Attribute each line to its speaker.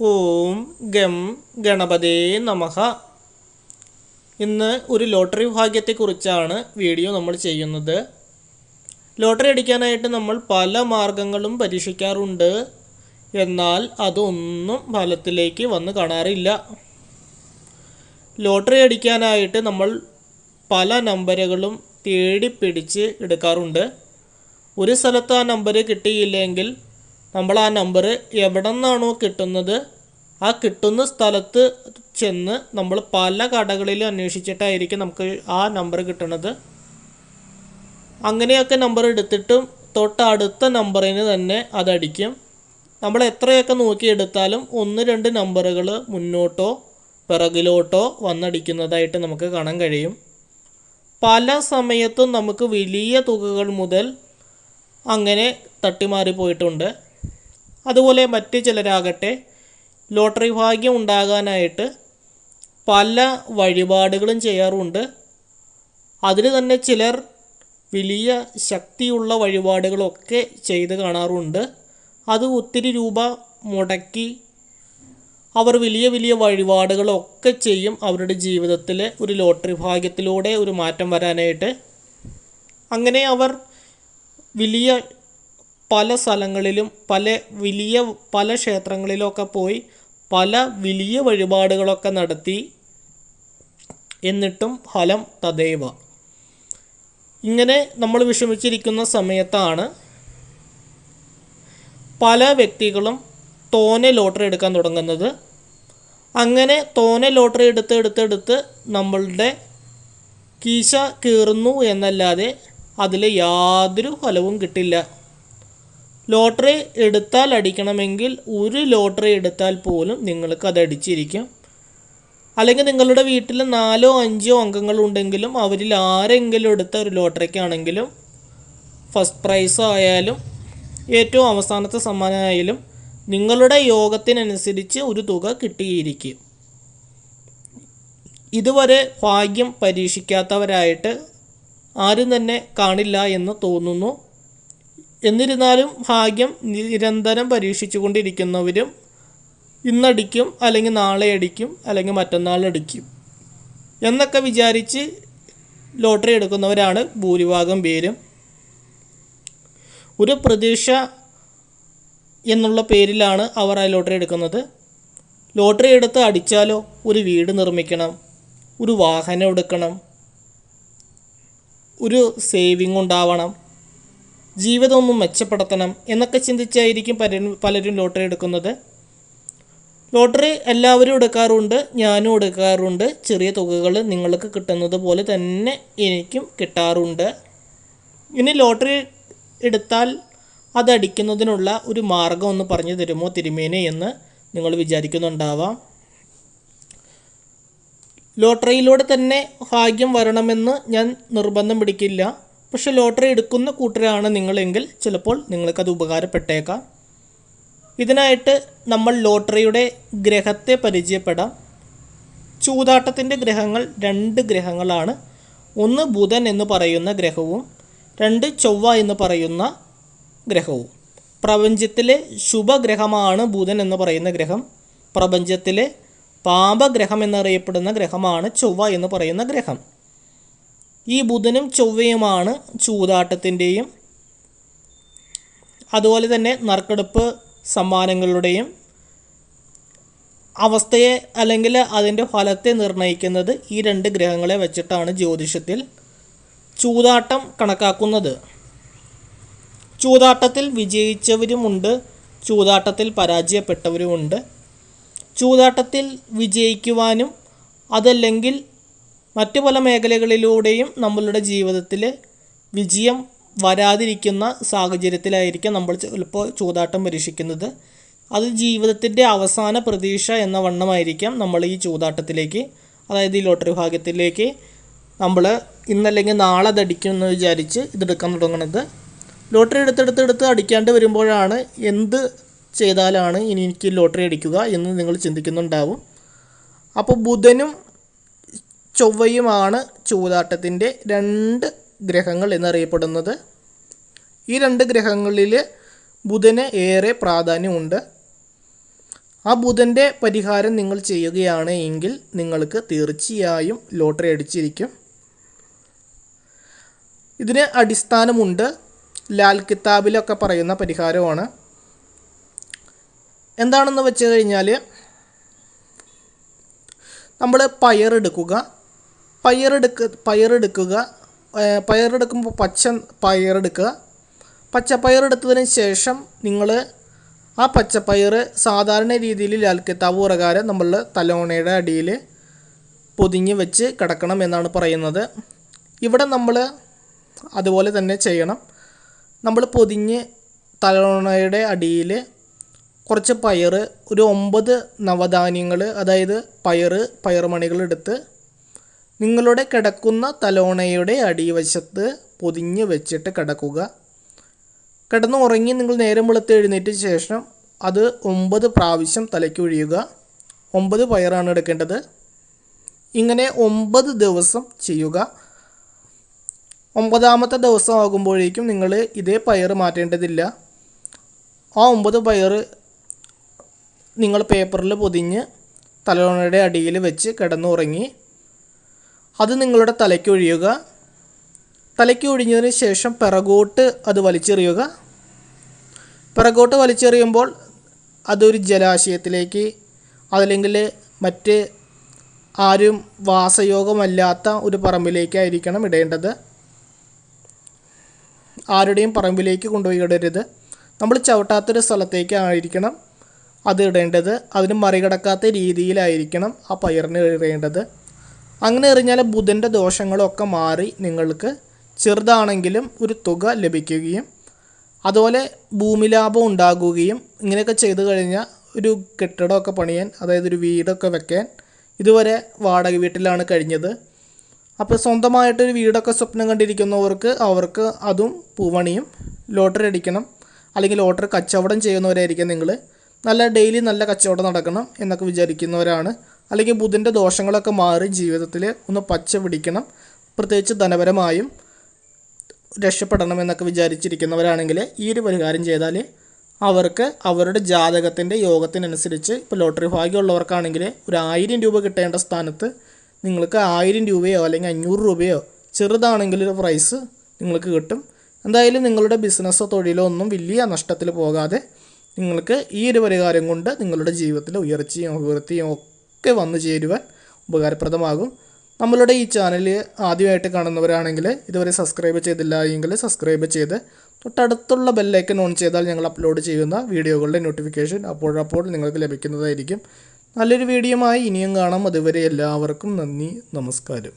Speaker 1: ഓം gum ഗണപതേ നമഃ. ഇന്ന് ഒരു ലോട്ടറി ഭാഗ്യത്തെക്കുറിച്ചാണ് വീഡിയോ നമ്മൾ ചെയ്യുന്നത്. ലോട്ടറി അടിക്കാനായിട്ട് നമ്മൾ പല മാർഗങ്ങളും പരീക്ഷിക്കാറുണ്ട്. എന്നാൽ അതൊന്നും ഫലത്തിലേക്ക് വന്ന് കാണാറില്ല. ലോട്ടറി അടിക്കാനായിട്ട് നമ്മൾ പല നമ്പറുകളും തേടിപ്പിടിച്ച് എടുക്കാറുണ്ട്. ഒരു സ്ഥലത്ത് ആ നമ്പർ കിട്ടിയില്ലെങ്കിൽ നമ്മൾ ആ നമ്പർ എവിടെ നിന്നാണോ കിട്ടുന്നത് ആ കിട്ടുന്ന സ്ഥലത്ത് ചെന്ന് നമ്മൾ പല കടകളിലും അന്വേഷിച്ചിട്ടായിരിക്കും നമുക്ക് ആ നമ്പർ കിട്ടുന്നത്. അങ്ങനെയൊക്കെ നമ്പർ എടുത്തിട്ടും തൊട്ടടുത്ത നമ്പറിന് തന്നെ അതടിക്കും. നമ്മൾ എത്രയൊക്കെ നോക്കിയെടുത്താലും ഒന്ന് രണ്ട് നമ്പറുകൾ മുന്നോട്ടോ പിറകിലോട്ടോ വന്നടിക്കുന്നതായിട്ട് നമുക്ക് കാണാൻ കഴിയും. പല സമയത്തും നമുക്ക് വലിയ തുകകൾ മുതൽ അങ്ങനെ തട്ടിമാറിപ്പോയിട്ടുണ്ട്. അതുപോലെ മറ്റ് ചിലരാകട്ടെ ലോട്ടറി ഭാഗ്യം ഉണ്ടാകാനായിട്ട് പല വഴിപാടുകളും ചെയ്യാറുണ്ട്. അതിന് തന്നെ ചിലർ വലിയ ശക്തിയുള്ള വഴിപാടുകളൊക്കെ ചെയ്ത് കാണാറുണ്ട്. അത് ഒത്തിരി രൂപ മുടക്കി അവർ വലിയ വലിയ വഴിപാടുകളൊക്കെ ചെയ്യും അവരുടെ ജീവിതത്തിൽ ഒരു ലോട്ടറി ഭാഗ്യത്തിലൂടെ ഒരു മാറ്റം വരാനായിട്ട്. അങ്ങനെ അവർ വലിയ പല സ്ഥലങ്ങളിലും പല ക്ഷേത്രങ്ങളിലൊക്കെ പോയി പല വലിയ വഴിപാടുകളൊക്കെ നടത്തി. എന്നിട്ടും ഫലം തദൈവ. ഇങ്ങനെ നമ്മൾ വിഷമിച്ചിരിക്കുന്ന സമയത്താണ് പല വ്യക്തികളും തോനെ ലോട്ടറി എടുക്കാൻ തുടങ്ങുന്നത്. അങ്ങനെ തോനെ ലോട്ടറി എടുത്ത് നമ്മളുടെ കീശ കീറുന്നു എന്നല്ലാതെ അതിൽ യാതൊരു ഫലവും കിട്ടില്ല. ലോട്ടറി എടുത്താൽ അടിക്കണമെങ്കിൽ ഒരു ലോട്ടറി എടുത്താൽ പോലും നിങ്ങൾക്ക് അത് അടിച്ചിരിക്കും. അല്ലെങ്കിൽ നിങ്ങളുടെ വീട്ടിൽ 4 or 5 അംഗങ്ങളുണ്ടെങ്കിലും അവരിൽ ആരെങ്കിലും എടുത്ത ഒരു ലോട്ടറിക്കാണെങ്കിലും ഫസ്റ്റ് പ്രൈസ് ആയാലും ഏറ്റവും അവസാനത്തെ സമ്മാനമായാലും നിങ്ങളുടെ യോഗത്തിനനുസരിച്ച് ഒരു തുക കിട്ടിയിരിക്കും. ഇതുവരെ ഭാഗ്യം പരീക്ഷിക്കാത്തവരായിട്ട് ആരും തന്നെ കാണില്ല എന്ന് തോന്നുന്നു. എന്നിരുന്നാലും ഭാഗ്യം നിരന്തരം പരീക്ഷിച്ചു കൊണ്ടിരിക്കുന്നവരും ഇന്നടിക്കും അല്ലെങ്കിൽ നാളെ അടിക്കും അല്ലെങ്കിൽ മറ്റന്നാൾ അടിക്കും എന്നൊക്കെ വിചാരിച്ച് ലോട്ടറി എടുക്കുന്നവരാണ് ഭൂരിഭാഗം പേരും. ഒരു പ്രതീക്ഷ എന്നുള്ള പേരിലാണ് അവർ ആ ലോട്ടറി എടുക്കുന്നത്. ലോട്ടറി എടുത്ത് അടിച്ചാലോ ഒരു വീട് നിർമ്മിക്കണം, ഒരു വാഹനം എടുക്കണം, ഒരു സേവിങ് ഉണ്ടാവണം, ജീവിതം ഒന്ന് മെച്ചപ്പെടുത്തണം എന്നൊക്കെ ചിന്തിച്ചായിരിക്കും പലരും ലോട്ടറി എടുക്കുന്നത്. ലോട്ടറി എല്ലാവരും എടുക്കാറുണ്ട്, ഞാനും എടുക്കാറുണ്ട്. ചെറിയ തുകകൾ നിങ്ങൾക്ക് കിട്ടുന്നത് പോലെ തന്നെ എനിക്കും കിട്ടാറുണ്ട്. ഇനി ലോട്ടറി എടുത്താൽ അതടിക്കുന്നതിനുള്ള ഒരു മാർഗം ഒന്ന് പറഞ്ഞു തരുമോ തിരുമേനി എന്ന് നിങ്ങൾ വിചാരിക്കുന്നുണ്ടാവാം. ലോട്ടറിയിലൂടെ തന്നെ ഭാഗ്യം വരണമെന്ന് ഞാൻ നിർബന്ധം പിടിക്കില്ല. പക്ഷെ ലോട്ടറി എടുക്കുന്ന കൂട്ടരാണ് നിങ്ങളെങ്കിൽ ചിലപ്പോൾ നിങ്ങൾക്കത് ഉപകാരപ്പെട്ടേക്കാം. ഇതിനായിട്ട് നമ്മൾ ലോട്ടറിയുടെ ഗ്രഹത്തെ പരിചയപ്പെടാം. ചൂതാട്ടത്തിൻ്റെ ഗ്രഹങ്ങൾ 2 ഗ്രഹങ്ങളാണ്. ഒന്ന് ബുധൻ എന്ന് പറയുന്ന ഗ്രഹവും 2 ചൊവ്വ എന്ന് പറയുന്ന ഗ്രഹവും. പ്രപഞ്ചത്തിലെ ശുഭഗ്രഹമാണ് ബുധൻ എന്ന് പറയുന്ന ഗ്രഹം. പ്രപഞ്ചത്തിലെ പാപഗ്രഹം എന്നറിയപ്പെടുന്ന ഗ്രഹമാണ് ചൊവ്വ എന്ന് പറയുന്ന ഗ്രഹം. ഈ ബുധനും ചൊവ്വയുമാണ് ചൂതാട്ടത്തിൻ്റെയും അതുപോലെ തന്നെ നറുക്കെടുപ്പ് സമ്മാനങ്ങളുടെയും അവസ്ഥയെ അല്ലെങ്കിൽ അതിൻ്റെ ഫലത്തെ നിർണ്ണയിക്കുന്നത്. ഈ 2 ഗ്രഹങ്ങളെ വെച്ചിട്ടാണ് ജ്യോതിഷത്തിൽ ചൂതാട്ടം കണക്കാക്കുന്നത്. ചൂതാട്ടത്തിൽ വിജയിച്ചവരുമുണ്ട്, ചൂതാട്ടത്തിൽ പരാജയപ്പെട്ടവരുമുണ്ട്. ചൂതാട്ടത്തിൽ വിജയിക്കുവാനും അതല്ലെങ്കിൽ മറ്റു പല മേഖലകളിലൂടെയും നമ്മളുടെ ജീവിതത്തിൽ വിജയം വരാതിരിക്കുന്ന സാഹചര്യത്തിലായിരിക്കും നമ്മൾ ചിലപ്പോൾ ചൂതാട്ടം പരീക്ഷിക്കുന്നത്. അത് ജീവിതത്തിൻ്റെ അവസാന പ്രതീക്ഷ എന്ന വണ്ണമായിരിക്കാം നമ്മൾ ഈ ചൂതാട്ടത്തിലേക്ക്, അതായത് ഈ ലോട്ടറി ഭാഗ്യത്തിലേക്ക് നമ്മൾ ഇന്നല്ലെങ്കിൽ നാളെ അതടിക്കും എന്ന് വിചാരിച്ച് ഇതെടുക്കാൻ തുടങ്ങുന്നത്. ലോട്ടറി എടുത്ത് അടിക്കാണ്ട് വരുമ്പോഴാണ് എന്ത് ചെയ്താലാണ് ഇനി എനിക്ക് ലോട്ടറി അടിക്കുക എന്ന് നിങ്ങൾ ചിന്തിക്കുന്നുണ്ടാവും. അപ്പോൾ ബുധനും ചൊവ്വയുമാണ് ചൂതാട്ടത്തിൻ്റെ 2 ഗ്രഹങ്ങൾ എന്നറിയപ്പെടുന്നത്. ഈ 2 ഗ്രഹങ്ങളിൽ ബുധന് ഏറെ പ്രാധാന്യമുണ്ട്. ആ ബുധൻ്റെ പരിഹാരം നിങ്ങൾ ചെയ്യുകയാണ് എങ്കിൽ നിങ്ങൾക്ക് തീർച്ചയായും ലോട്ടറി അടിച്ചിരിക്കും. ഇതിന് അടിസ്ഥാനമുണ്ട്. ലാൽ കിതാബിലൊക്കെ പറയുന്ന പരിഹാരമാണ്. എന്താണെന്ന് വെച്ച് കഴിഞ്ഞാൽ, നമ്മൾ പയറെടുക്കുമ്പോൾ പയറെടുക്കുക. പച്ചപ്പയറെടുത്തതിന് ശേഷം നിങ്ങൾ ആ പച്ചപ്പയർ സാധാരണ രീതിയിൽ ലാൽ കിതാബ് പ്രകാരം നമ്മൾ തലോണയുടെ അടിയിൽ പൊതിഞ്ഞ് വെച്ച് കിടക്കണം എന്നാണ് പറയുന്നത്. ഇവിടെ നമ്മൾ അതുപോലെ തന്നെ ചെയ്യണം. നമ്മൾ പൊതിഞ്ഞ് തലോണയുടെ അടിയിൽ കുറച്ച് പയർ, ഒരു 9 നവധാന്യങ്ങൾ, അതായത് പയറുമണികൾ എടുത്ത് നിങ്ങളുടെ കിടക്കുന്ന തലോണയുടെ അടിവശത്ത് പൊതിഞ്ഞ് വെച്ചിട്ട് കിടക്കുക. കിടന്ന് ഉറങ്ങി നിങ്ങൾ നേരം വെളുത്ത് എഴുന്നേറ്റ ശേഷം അത് 9 പ്രാവശ്യം തലയ്ക്ക് ഒഴിയുക. 9 പയറാണ് എടുക്കേണ്ടത്. ഇങ്ങനെ 9 ദിവസം ചെയ്യുക. 9ാമത്തെ ദിവസം ആകുമ്പോഴേക്കും നിങ്ങൾ ഇതേ പയർ മാറ്റേണ്ടതില്ല. ആ 9 പയർ നിങ്ങൾ പേപ്പറിൽ പൊതിഞ്ഞ് തലോണയുടെ അടിയിൽ വെച്ച് കിടന്നുറങ്ങി അത് നിങ്ങളുടെ തലയ്ക്ക് ഒഴിയുക. തലയ്ക്ക് ഒഴിഞ്ഞതിന് ശേഷം പിറകോട്ട് അത് വലിച്ചെറിയുക. പിറകോട്ട് വലിച്ചെറിയുമ്പോൾ അതൊരു ജലാശയത്തിലേക്ക്, അതല്ലെങ്കിൽ മറ്റ് ആരും വാസയോഗമല്ലാത്ത ഒരു പറമ്പിലേക്കായിരിക്കണം ഇടേണ്ടത്. ആരുടെയും പറമ്പിലേക്ക് കൊണ്ടുപോയി ഇടരുത്. നമ്മൾ ചവിട്ടാത്തൊരു സ്ഥലത്തേക്കായിരിക്കണം അത് ഇടേണ്ടത്. അതിന് മറികടക്കാത്ത രീതിയിലായിരിക്കണം ആ പയറിന് എറിയേണ്ടത്. അങ്ങനെ എറിഞ്ഞാൽ ബുധൻ്റെ ദോഷങ്ങളൊക്കെ മാറി നിങ്ങൾക്ക് ചെറുതാണെങ്കിലും ഒരു തുക ലഭിക്കുകയും അതുപോലെ ഭൂമി ലാഭം ഉണ്ടാകുകയും, ഇങ്ങനെയൊക്കെ ചെയ്തു കഴിഞ്ഞാൽ ഒരു കെട്ടിടമൊക്കെ പണിയാൻ, അതായത് ഒരു വീടൊക്കെ വെക്കാൻ, ഇതുവരെ വാടക വീട്ടിലാണ് കഴിഞ്ഞത്. അപ്പോൾ സ്വന്തമായിട്ടൊരു വീടൊക്കെ സ്വപ്നം കണ്ടിരിക്കുന്നവർക്ക് അവർക്ക് അതും പൂവണിയും. ലോട്ടറി അടിക്കണം, അല്ലെങ്കിൽ ലോട്ടറി കച്ചവടം ചെയ്യുന്നവരായിരിക്കും നിങ്ങൾ. ഡെയിലി നല്ല കച്ചവടം നടക്കണം എന്നൊക്കെ വിചാരിക്കുന്നവരാണ്. അല്ലെങ്കിൽ ബുധൻ്റെ ദോഷങ്ങളൊക്കെ മാറി ജീവിതത്തിൽ ഒന്ന് പച്ച പിടിക്കണം, പ്രത്യേകിച്ച് ധനപരമായും രക്ഷപ്പെടണം എന്നൊക്കെ വിചാരിച്ചിരിക്കുന്നവരാണെങ്കിൽ ഈ ഒരു പരിഹാരം ചെയ്താൽ അവർക്ക് അവരുടെ ജാതകത്തിൻ്റെ യോഗത്തിനനുസരിച്ച്, ഇപ്പോൾ ലോട്ടറി ഭാഗ്യമുള്ളവർക്കാണെങ്കിൽ ഒരു 1000 രൂപ കിട്ടേണ്ട സ്ഥാനത്ത് നിങ്ങൾക്ക് 1000 രൂപയോ അല്ലെങ്കിൽ 500 രൂപയോ ചെറുതാണെങ്കിലൊരു പ്രൈസ് നിങ്ങൾക്ക് കിട്ടും. എന്തായാലും നിങ്ങളുടെ ബിസിനസ്സോ തൊഴിലോ ഒന്നും വലിയ നഷ്ടത്തിൽ പോകാതെ നിങ്ങൾക്ക് ഈ ഒരു പരിഹാരം കൊണ്ട് നിങ്ങളുടെ ജീവിതത്തിൽ ഉയർച്ചയും അഭിവൃദ്ധിയും ഒക്കെ വന്നു ചേരുവാൻ ഉപകാരപ്രദമാകും. നമ്മളുടെ ഈ ചാനൽ ആദ്യമായിട്ട് കാണുന്നവരാണെങ്കിൽ ഇതുവരെ സബ്സ്ക്രൈബ് ചെയ്തില്ല എങ്കിൽ സബ്സ്ക്രൈബ് ചെയ്ത് തൊട്ടടുത്തുള്ള ബെല്ലൈക്കൺ ഓൺ ചെയ്താൽ ഞങ്ങൾ അപ്ലോഡ് ചെയ്യുന്ന വീഡിയോകളുടെ നോട്ടിഫിക്കേഷൻ അപ്പോഴപ്പോൾ നിങ്ങൾക്ക് ലഭിക്കുന്നതായിരിക്കും. നല്ലൊരു വീഡിയോയുമായി ഇനിയും കാണാം. അതുവരെ എല്ലാവർക്കും നന്ദി, നമസ്കാരം.